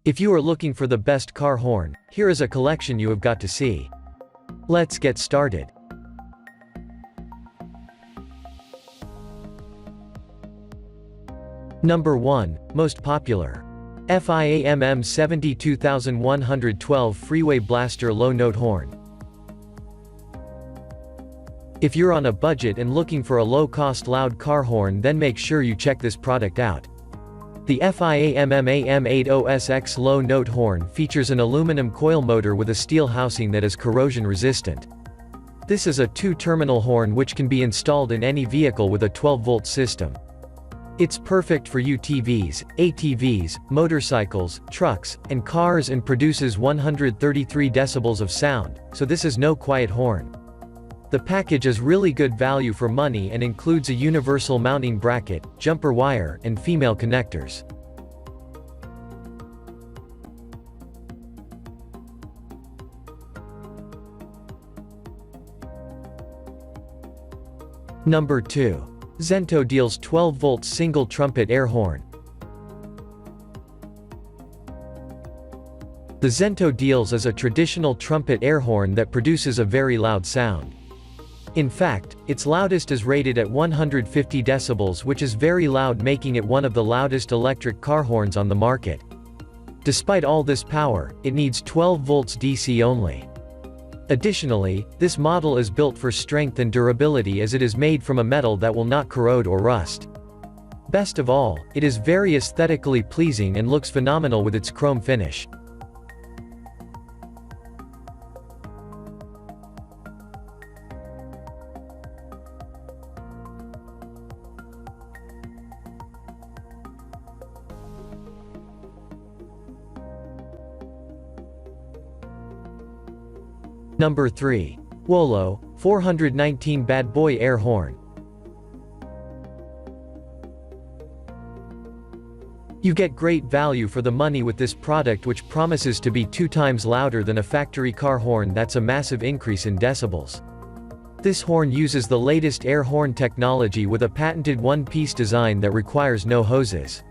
If you are looking for the best car horn, here is a collection you have got to see. Let's get started. Number 1, most popular. FIAMM 72112 Freeway Blaster Low Note Horn. If you're on a budget and looking for a low-cost loud car horn, then make sure you check this product out. The FIAMM AM80SX low note horn features an aluminum coil motor with a steel housing that is corrosion resistant. This is a 2-terminal horn which can be installed in any vehicle with a 12-volt system. It's perfect for UTVs, ATVs, motorcycles, trucks, and cars and produces 133 decibels of sound, so this is no quiet horn. The package is really good value for money and includes a universal mounting bracket, jumper wire, and female connectors. Number 2. Zento deals 12-volt single trumpet air horn. The Zento deals is a traditional trumpet air horn that produces a very loud sound. In fact, its loudest is rated at 150 decibels, which is very loud, making it one of the loudest electric car horns on the market. Despite all this power, it needs 12 volts DC only. Additionally, this model is built for strength and durability as it is made from a metal that will not corrode or rust. Best of all, it is very aesthetically pleasing and looks phenomenal with its chrome finish. Number 3. Wolo, 419 Bad Boy Air Horn. You get great value for the money with this product, which promises to be 2 times louder than a factory car horn. That's a massive increase in decibels. This horn uses the latest air horn technology with a patented one-piece design that requires no hoses.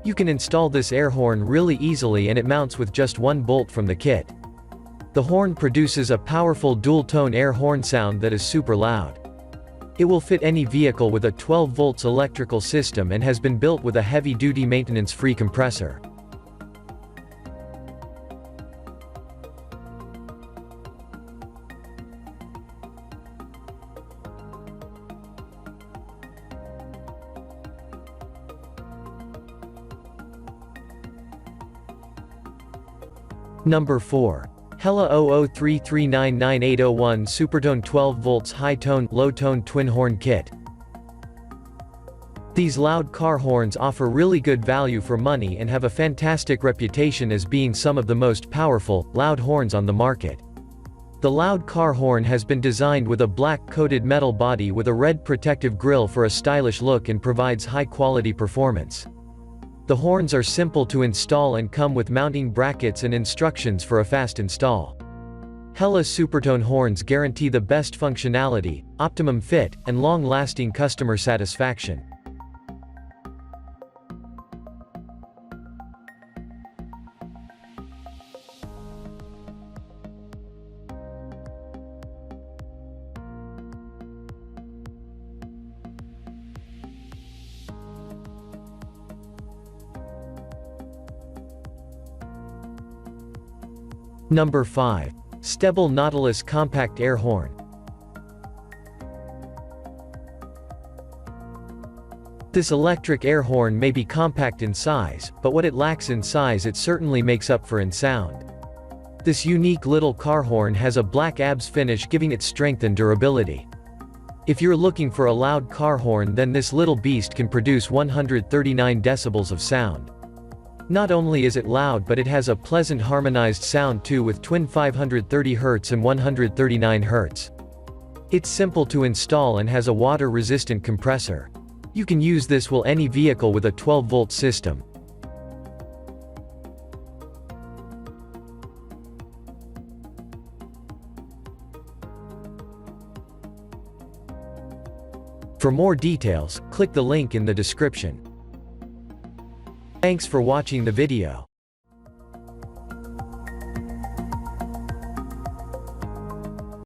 You can install this air horn really easily and it mounts with just 1 bolt from the kit. The horn produces a powerful dual-tone air horn sound that is super loud. It will fit any vehicle with a 12 volts electrical system and has been built with a heavy-duty maintenance-free compressor. Number 4. Hella 0033999801 Supertone 12 volts high-tone, low-tone twin horn kit. These loud car horns offer really good value for money and have a fantastic reputation as being some of the most powerful, loud horns on the market. The loud car horn has been designed with a black-coated metal body with a red protective grille for a stylish look and provides high-quality performance. The horns are simple to install and come with mounting brackets and instructions for a fast install. Hella Supertone horns guarantee the best functionality, optimum fit, and long-lasting customer satisfaction. Number 5. Stebel Nautilus Compact Air Horn. This electric air horn may be compact in size, but what it lacks in size it certainly makes up for in sound. This unique little car horn has a black ABS finish, giving it strength and durability. If you're looking for a loud car horn, then this little beast can produce 139 decibels of sound. Not only is it loud, but it has a pleasant harmonized sound too, with twin 530 Hz and 139 Hz. It's simple to install and has a water-resistant compressor. You can use this with any vehicle with a 12-volt system. For more details, click the link in the description. Thanks for watching the video.